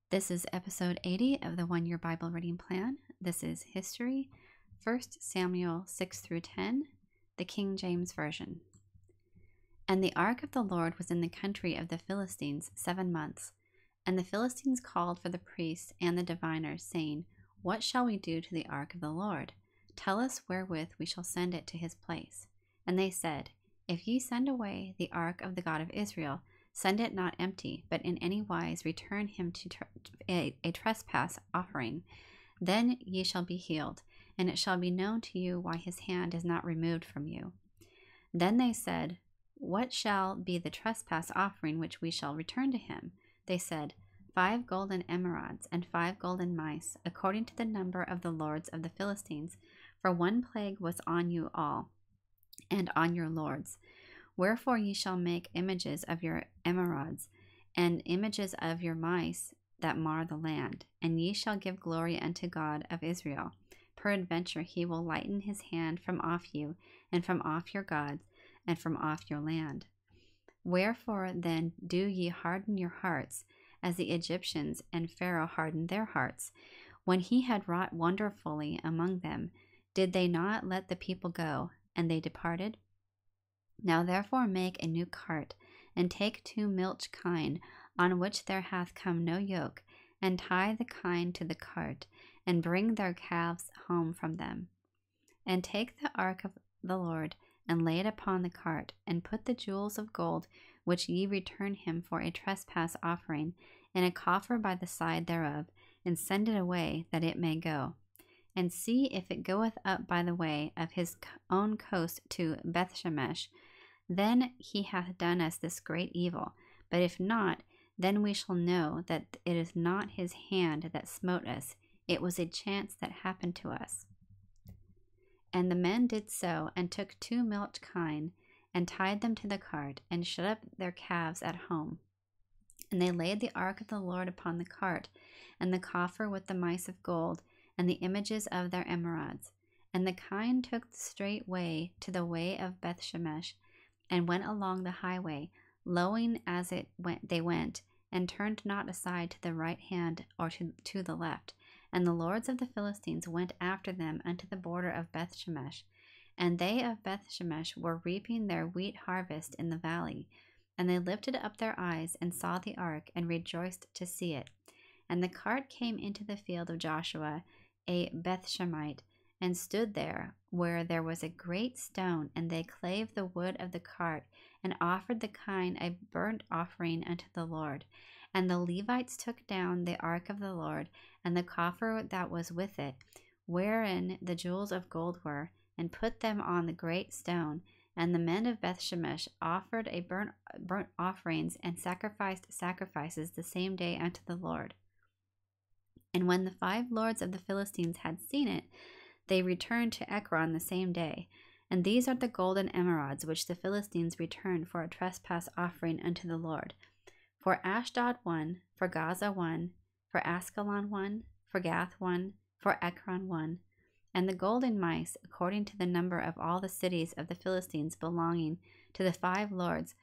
This is episode 80 of the 1 Year Bible Reading Plan. This is History, 1 Samuel 6 through 10, the King James Version. And the ark of the Lord was in the country of the Philistines 7 months. And the Philistines called for the priests and the diviners, saying, What shall we do to the ark of the Lord? Tell us wherewith we shall send it to his place. And they said, If ye send away the ark of the God of Israel, send it not empty, but in any wise return him to a trespass offering. Then ye shall be healed, and it shall be known to you why his hand is not removed from you. Then they said, What shall be the trespass offering which we shall return to him? They said, 5 golden emerods and 5 golden mice, according to the number of the lords of the Philistines. For one plague was on you all, and on your lords. Wherefore ye shall make images of your emerods, and images of your mice that mar the land, and ye shall give glory unto God of Israel. Peradventure he will lighten his hand from off you, and from off your gods, and from off your land. Wherefore then do ye harden your hearts, as the Egyptians and Pharaoh hardened their hearts? When he had wrought wonderfully among them, did they not let the people go, and they departed? Now therefore make a new cart, and take 2 milch kine, on which there hath come no yoke, and tie the kine to the cart, and bring their calves home from them. And take the ark of the Lord, and lay it upon the cart, and put the jewels of gold, which ye return him for a trespass offering, in a coffer by the side thereof, and send it away, that it may go. And see if it goeth up by the way of his own coast to Bethshemesh, then he hath done us this great evil. But if not, then we shall know that it is not his hand that smote us. It was a chance that happened to us. And the men did so, and took 2 milch kine, and tied them to the cart, and shut up their calves at home. And they laid the ark of the Lord upon the cart, and the coffer with the mice of gold, and the images of their emerods. And the kine took the straight way to the way of Bethshemesh, and went along the highway, lowing as they went, and turned not aside to the right hand or to the left. And the lords of the Philistines went after them unto the border of Bethshemesh. And they of Bethshemesh were reaping their wheat harvest in the valley. And they lifted up their eyes, and saw the ark, and rejoiced to see it. And the cart came into the field of Joshua, a Bethshemite, and stood there, where there was a great stone, and they clave the wood of the cart, and offered the kine a burnt offering unto the Lord. And the Levites took down the ark of the Lord, and the coffer that was with it, wherein the jewels of gold were, and put them on the great stone. And the men of Bethshemesh offered a burnt offerings, and sacrificed sacrifices the same day unto the Lord. And when the 5 lords of the Philistines had seen it, they returned to Ekron the same day. And these are the golden emerods which the Philistines returned for a trespass offering unto the Lord. For Ashdod 1, for Gaza 1, for Askelon 1, for Gath 1, for Ekron 1. And the golden mice, according to the number of all the cities of the Philistines belonging to the 5 lords,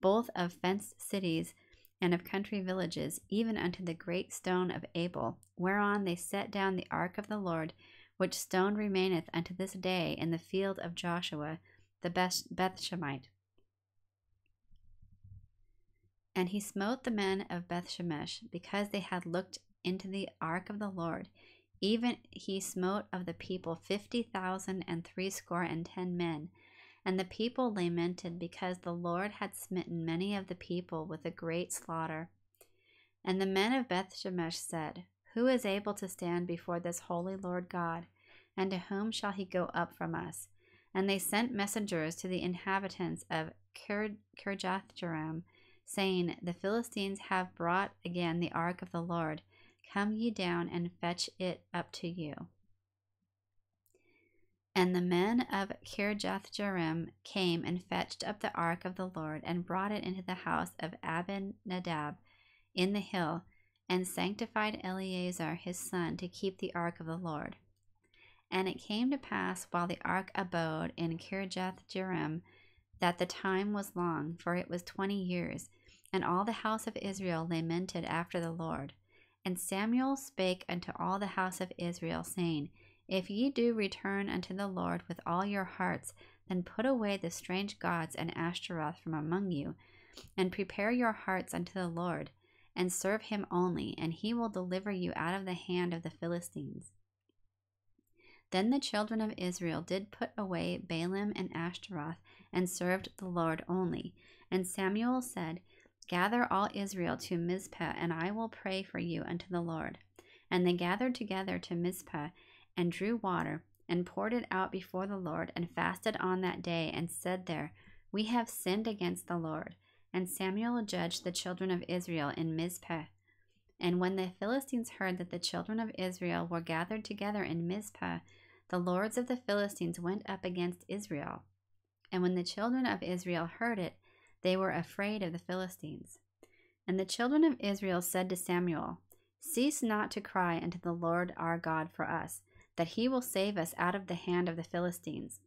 both of fenced cities and of country villages, even unto the great stone of Abel, whereon they set down the ark of the Lord, which stone remaineth unto this day in the field of Joshua the Bethshemite. And he smote the men of Bethshemesh, because they had looked into the ark of the Lord. Even he smote of the people 50,000 and 70 men. And the people lamented, because the Lord had smitten many of the people with a great slaughter. And the men of Bethshemesh said, Who is able to stand before this holy Lord God? And to whom shall he go up from us? And they sent messengers to the inhabitants of Kirjathjearim, saying, The Philistines have brought again the ark of the Lord. Come ye down and fetch it up to you. And the men of Kirjathjearim came and fetched up the ark of the Lord, and brought it into the house of Abinadab in the hill, and sanctified Eleazar his son to keep the ark of the Lord. And it came to pass, while the ark abode in Kirjathjearim, that the time was long, for it was 20 years, and all the house of Israel lamented after the Lord. And Samuel spake unto all the house of Israel, saying, If ye do return unto the Lord with all your hearts, then put away the strange gods and Ashtaroth from among you, and prepare your hearts unto the Lord, and serve him only, and he will deliver you out of the hand of the Philistines. Then the children of Israel did put away Baalim and Ashtaroth, and served the Lord only. And Samuel said, Gather all Israel to Mizpah, and I will pray for you unto the Lord. And they gathered together to Mizpah, and drew water, and poured it out before the Lord, and fasted on that day, and said there, We have sinned against the Lord. And Samuel judged the children of Israel in Mizpah. And when the Philistines heard that the children of Israel were gathered together in Mizpah, the lords of the Philistines went up against Israel. And when the children of Israel heard it, they were afraid of the Philistines. And the children of Israel said to Samuel, Cease not to cry unto the Lord our God for us, that he will save us out of the hand of the Philistines.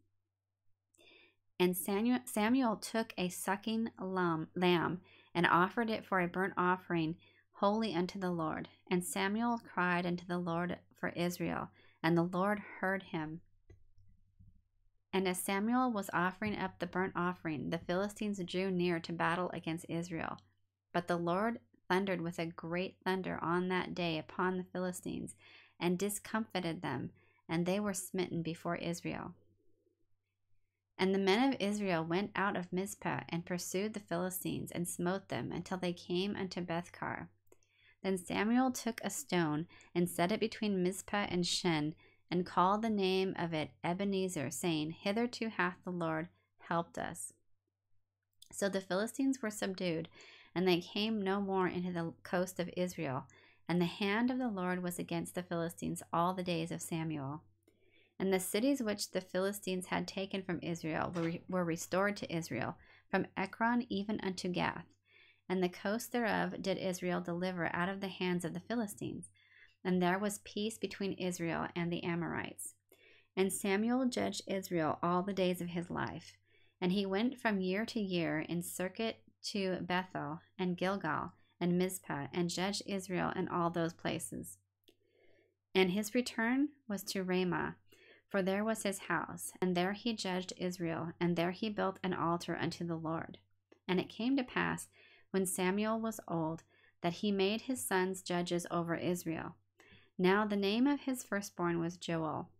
And Samuel took a sucking lamb and offered it for a burnt offering holy unto the Lord. And Samuel cried unto the Lord for Israel, and the Lord heard him. And as Samuel was offering up the burnt offering, the Philistines drew near to battle against Israel. But the Lord thundered with a great thunder on that day upon the Philistines, and discomfited them, and they were smitten before Israel. And the men of Israel went out of Mizpah, and pursued the Philistines, and smote them, until they came unto Bethkar. Then Samuel took a stone, and set it between Mizpah and Shen, and called the name of it Ebenezer, saying, Hitherto hath the Lord helped us. So the Philistines were subdued, and they came no more into the coast of Israel. And the hand of the Lord was against the Philistines all the days of Samuel. And the cities which the Philistines had taken from Israel were restored to Israel, from Ekron even unto Gath. And the coast thereof did Israel deliver out of the hands of the Philistines. And there was peace between Israel and the Amorites. And Samuel judged Israel all the days of his life. And he went from year to year in circuit to Bethel and Gilgal and Mizpah, and judged Israel in all those places. And his return was to Ramah, for there was his house, and there he judged Israel, and there he built an altar unto the Lord. And it came to pass, when Samuel was old, that he made his sons judges over Israel. Now the name of his firstborn was Joel,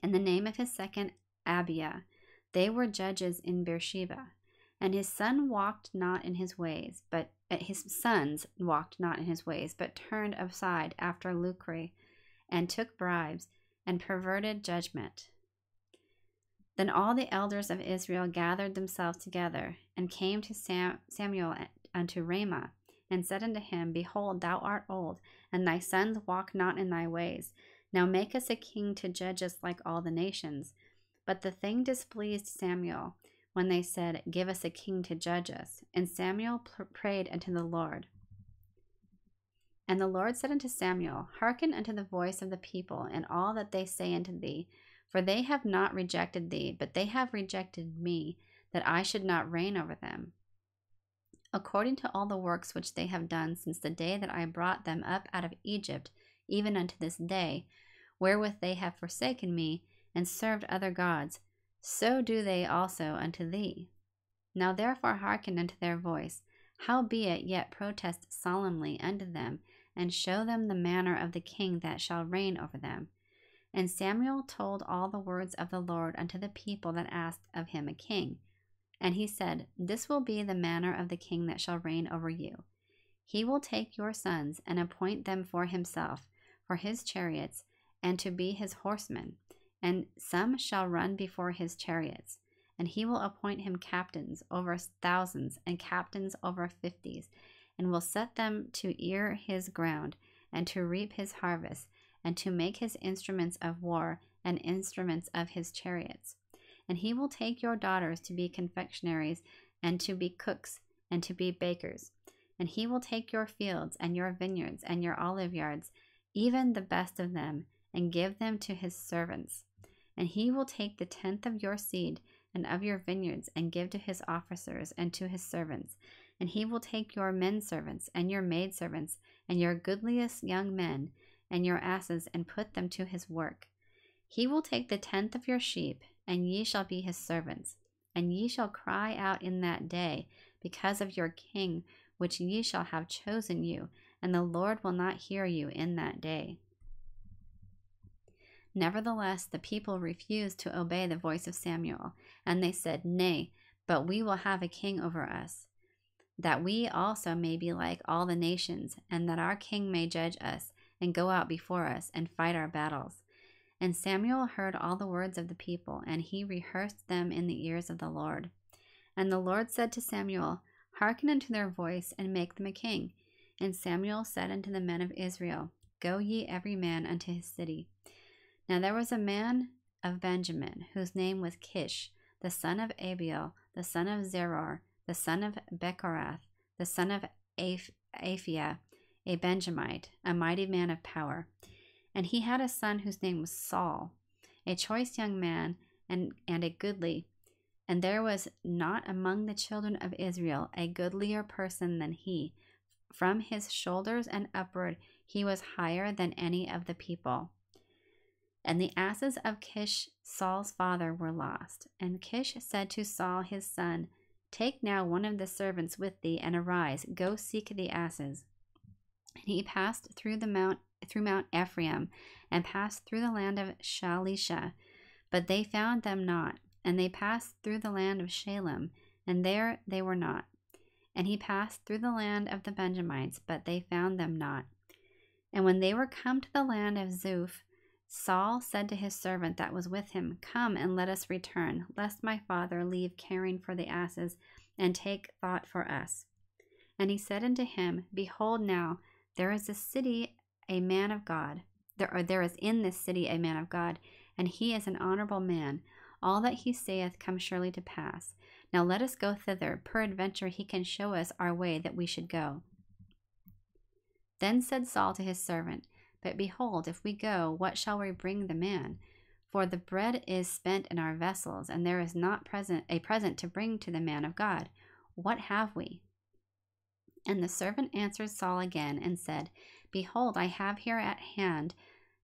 and the name of his second Abiah. They were judges in Beersheba. And his sons walked not in his ways, but turned aside after lucre, and took bribes, and perverted judgment. Then all the elders of Israel gathered themselves together, and came to Samuel unto Ramah, and said unto him, Behold, thou art old, and thy sons walk not in thy ways. Now make us a king to judge us like all the nations. But the thing displeased Samuel, when they said, Give us a king to judge us. And Samuel prayed unto the Lord. And the Lord said unto Samuel, Hearken unto the voice of the people, and all that they say unto thee. For they have not rejected thee, but they have rejected me, that I should not reign over them. According to all the works which they have done since the day that I brought them up out of Egypt, even unto this day, wherewith they have forsaken me, and served other gods, so do they also unto thee. Now therefore hearken unto their voice, howbeit yet protest solemnly unto them, and show them the manner of the king that shall reign over them. And Samuel told all the words of the Lord unto the people that asked of him a king. And he said, This will be the manner of the king that shall reign over you. He will take your sons, and appoint them for himself, for his chariots, and to be his horsemen. And some shall run before his chariots. And he will appoint him captains over thousands, and captains over 50s, and will set them to ear his ground, and to reap his harvest, and to make his instruments of war, and instruments of his chariots. And he will take your daughters to be confectionaries, and to be cooks, and to be bakers. And he will take your fields, and your vineyards, and your olive yards, even the best of them, and give them to his servants. And he will take the tenth of your seed, and of your vineyards, and give to his officers, and to his servants. And he will take your men servants and your maid servants and your goodliest young men and your asses and put them to his work. He will take the 10th of your sheep, and ye shall be his servants. And ye shall cry out in that day because of your king, which ye shall have chosen you, and the Lord will not hear you in that day. Nevertheless, the people refused to obey the voice of Samuel, and they said, Nay, but we will have a king over us, that we also may be like all the nations, and that our king may judge us, and go out before us, and fight our battles. And Samuel heard all the words of the people, and he rehearsed them in the ears of the Lord. And the Lord said to Samuel, Hearken unto their voice, and make them a king. And Samuel said unto the men of Israel, Go ye every man unto his city. Now there was a man of Benjamin, whose name was Kish, the son of Abiel, the son of Zeror, the son of Bechorath, the son of Aphiah, a Benjamite, a mighty man of power. And he had a son whose name was Saul, a choice young man and a goodly. And there was not among the children of Israel a goodlier person than he. From his shoulders and upward he was higher than any of the people. And the asses of Kish, Saul's father, were lost. And Kish said to Saul his son, Take now one of the servants with thee, and arise, go seek the asses. And he passed through Mount Ephraim, and passed through the land of Shalisha, but they found them not. And they passed through the land of Shalem, and there they were not. And he passed through the land of the Benjamites, but they found them not. And when they were come to the land of Zuph, Saul said to his servant that was with him, Come and let us return, lest my father leave caring for the asses, and take thought for us. And he said unto him, Behold now, there is a man of God. There is in this city a man of God, and he is an honorable man. All that he saith comes surely to pass. Now let us go thither. Peradventure he can show us our way that we should go. Then said Saul to his servant, But behold, if we go, what shall we bring the man? For the bread is spent in our vessels, and there is not a present to bring to the man of God. What have we? And the servant answered Saul again, and said, Behold, I have here at hand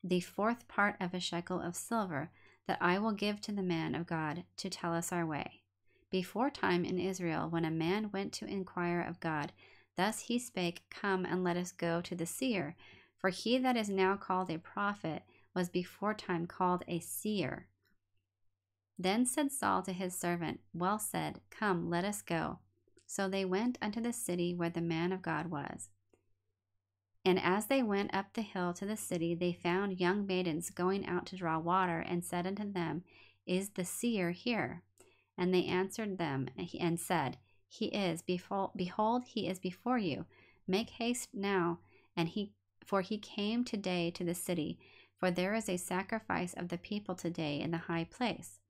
the 4th part of a shekel of silver, that I will give to the man of God to tell us our way. Before time in Israel, when a man went to inquire of God, thus he spake, Come and let us go to the seer. For he that is now called a prophet was before time called a seer. Then said Saul to his servant, Well said, come, let us go. So they went unto the city where the man of God was. And as they went up the hill to the city, they found young maidens going out to draw water, and said unto them, Is the seer here? And they answered them and said, He is. Behold, he is before you. Make haste now, for he came today to the city, for there is a sacrifice of the people today in the high place.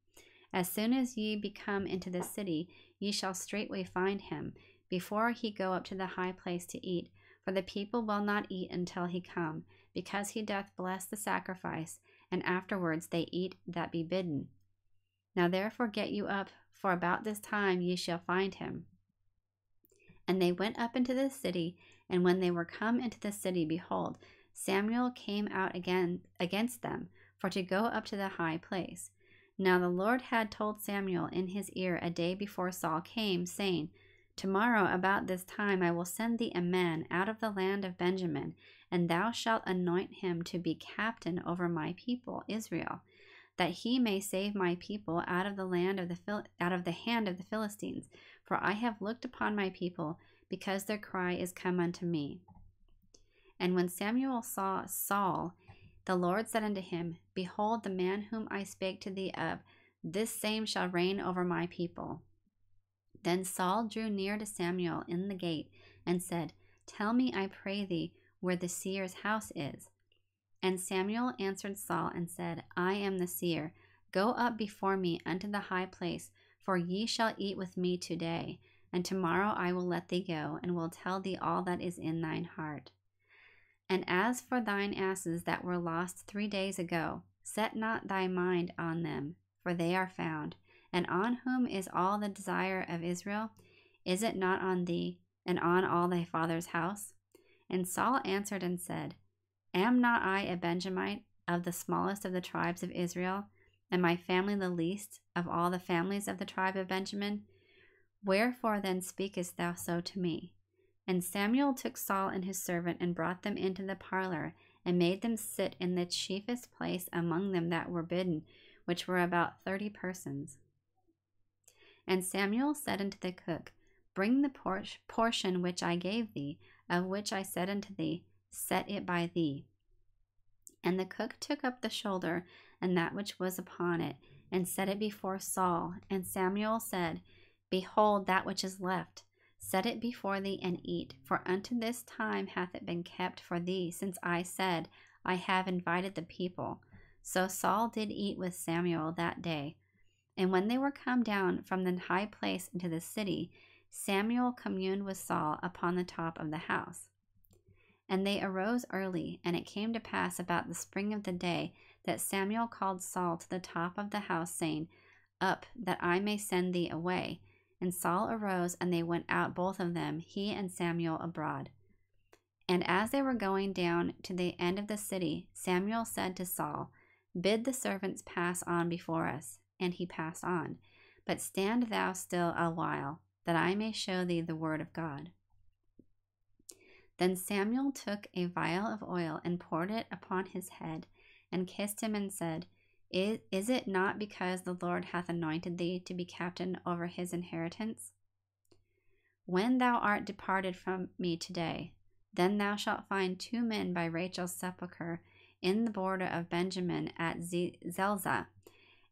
As soon as ye be come into the city, ye shall straightway find him, before he go up to the high place to eat. For the people will not eat until he come, because he doth bless the sacrifice, and afterwards they eat that be bidden. Now therefore get you up, for about this time ye shall find him. And they went up into the city, and when they were come into the city, behold, Samuel came out again against them, for to go up to the high place. Now the Lord had told Samuel in his ear a day before Saul came, saying, Tomorrow about this time I will send thee a man out of the land of Benjamin, and thou shalt anoint him to be captain over my people Israel, that he may save my people out of the hand of the Philistines. For I have looked upon my people, because their cry is come unto me. And when Samuel saw Saul, the Lord said unto him, Behold, the man whom I spake to thee of, this same shall reign over my people. Then Saul drew near to Samuel in the gate, and said, Tell me, I pray thee, where the seer's house is. And Samuel answered Saul, and said, I am the seer. Go up before me unto the high place, for ye shall eat with me today, and tomorrow I will let thee go, and will tell thee all that is in thine heart. And as for thine asses that were lost 3 days ago, set not thy mind on them, for they are found. And on whom is all the desire of Israel? Is it not on thee? and on all thy father's house? And Saul answered and said, Am not I a Benjamite, of the smallest of the tribes of Israel, and my family the least of all the families of the tribe of Benjamin? Wherefore then speakest thou so to me? And Samuel took Saul and his servant, and brought them into the parlor, and made them sit in the chiefest place among them that were bidden, which were about 30 persons. And Samuel said unto the cook, Bring the portion which I gave thee, of which I said unto thee, Set it by thee. And the cook took up the shoulder, and that which was upon it, and set it before Saul. And Samuel said, Behold that which is left, set it before thee, and eat. For unto this time hath it been kept for thee, since I said, I have invited the people. So Saul did eat with Samuel that day. And when they were come down from the high place into the city, Samuel communed with Saul upon the top of the house. And they arose early, and it came to pass about the spring of the day that Samuel called Saul to the top of the house, saying, Up, that I may send thee away. And Saul arose, and they went out both of them, he and Samuel, abroad. And as they were going down to the end of the city, Samuel said to Saul, Bid the servants pass on before us. And he passed on. But stand thou still a while, that I may show thee the word of God. Then Samuel took a vial of oil, and poured it upon his head, and kissed him, and said, Is it not because the Lord hath anointed thee to be captain over his inheritance? When thou art departed from me today, then thou shalt find 2 men by Rachel's sepulchre in the border of Benjamin at Zelzah.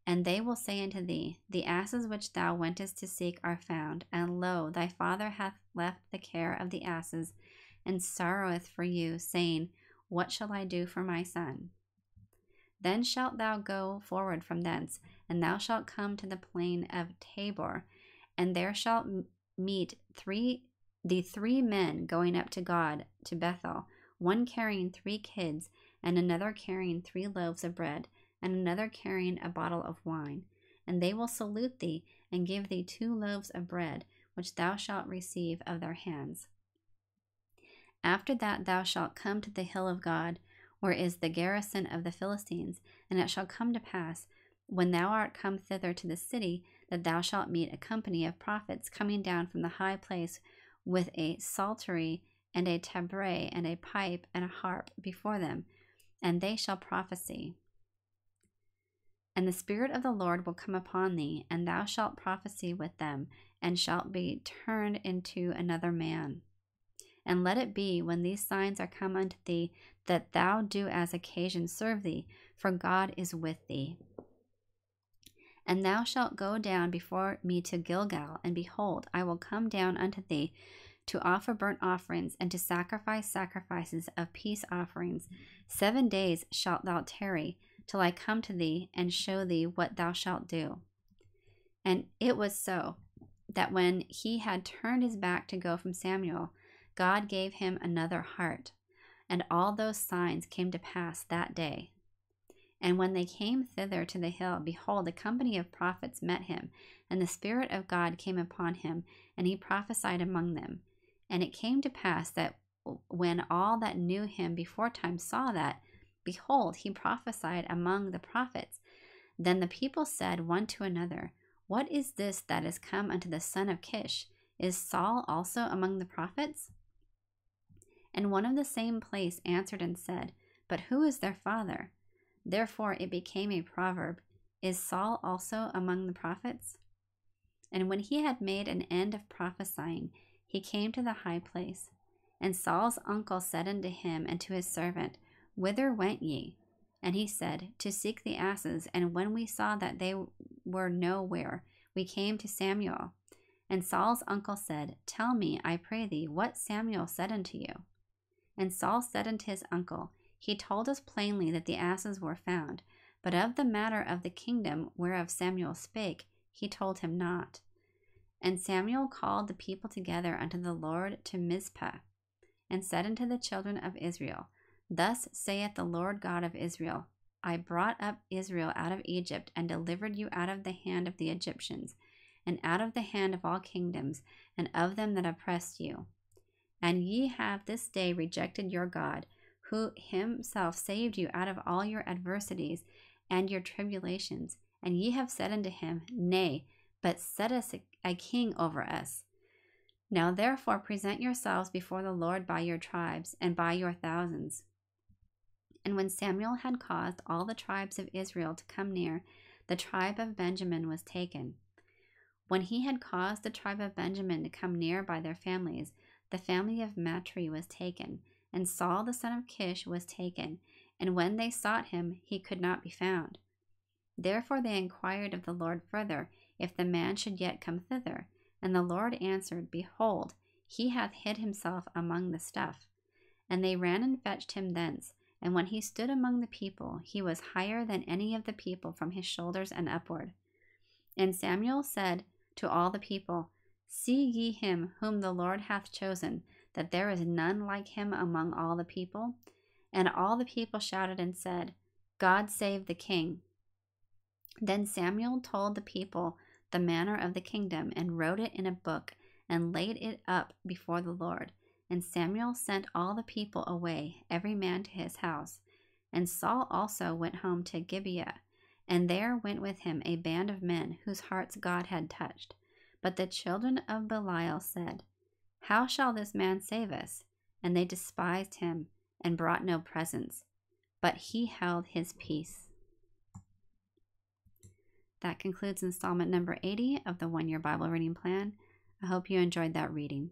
And they will say unto thee, The asses which thou wentest to seek are found, and lo, thy father hath left the care of the asses, and sorroweth for you, saying, What shall I do for my son? Then shalt thou go forward from thence, and thou shalt come to the plain of Tabor, and there shalt meet the 3 men going up to God to Bethel, one carrying 3 kids, and another carrying 3 loaves of bread, and another carrying a bottle of wine. And they will salute thee, and give thee 2 loaves of bread, which thou shalt receive of their hands. After that thou shalt come to the hill of God, where is the garrison of the Philistines. And it shall come to pass, when thou art come thither to the city, that thou shalt meet a company of prophets coming down from the high place, with a psaltery, and a tabret, and a pipe, and a harp before them, and they shall prophesy. And the Spirit of the Lord will come upon thee, and thou shalt prophesy with them, and shalt be turned into another man. And let it be, when these signs are come unto thee, that thou do as occasion serve thee, for God is with thee. And thou shalt go down before me to Gilgal, and behold, I will come down unto thee to offer burnt offerings, and to sacrifice sacrifices of peace offerings. 7 days shalt thou tarry, till I come to thee, and show thee what thou shalt do. And it was so, that when he had turned his back to go from Samuel, God gave him another heart, and all those signs came to pass that day. And when they came thither to the hill, behold, a company of prophets met him, and the Spirit of God came upon him, and he prophesied among them. And it came to pass that when all that knew him beforetime saw that, behold, he prophesied among the prophets. Then the people said one to another, What is this that is come unto the son of Kish? Is Saul also among the prophets? And one of the same place answered and said, But who is their father? Therefore it became a proverb, Is Saul also among the prophets? And when he had made an end of prophesying, he came to the high place. And Saul's uncle said unto him and to his servant, Whither went ye? And he said, To seek the asses. And when we saw that they were nowhere, we came to Samuel. And Saul's uncle said, Tell me, I pray thee, what Samuel said unto you. And Saul said unto his uncle, He told us plainly that the asses were found, but of the matter of the kingdom whereof Samuel spake, he told him not. And Samuel called the people together unto the Lord to Mizpah, and said unto the children of Israel, Thus saith the Lord God of Israel, I brought up Israel out of Egypt, and delivered you out of the hand of the Egyptians, and out of the hand of all kingdoms, and of them that oppressed you. And ye have this day rejected your God, who himself saved you out of all your adversities and your tribulations. And ye have said unto him, Nay, but set us a king over us. Now therefore present yourselves before the Lord by your tribes and by your thousands. And when Samuel had caused all the tribes of Israel to come near, the tribe of Benjamin was taken. When he had caused the tribe of Benjamin to come near by their families, the family of Matri was taken, and Saul the son of Kish was taken, and when they sought him, he could not be found. Therefore they inquired of the Lord further, if the man should yet come thither. And the Lord answered, Behold, he hath hid himself among the stuff. And they ran and fetched him thence. And when he stood among the people, he was higher than any of the people from his shoulders and upward. And Samuel said to all the people, See ye him whom the Lord hath chosen, that there is none like him among all the people? And all the people shouted and said, God save the king. Then Samuel told the people the manner of the kingdom, and wrote it in a book, and laid it up before the Lord. And Samuel sent all the people away, every man to his house. And Saul also went home to Gibeah, and there went with him a band of men whose hearts God had touched. But the children of Belial said, How shall this man save us? And they despised him, and brought no presents. But he held his peace. That concludes installment number 80 of the One Year Bible Reading Plan. I hope you enjoyed that reading.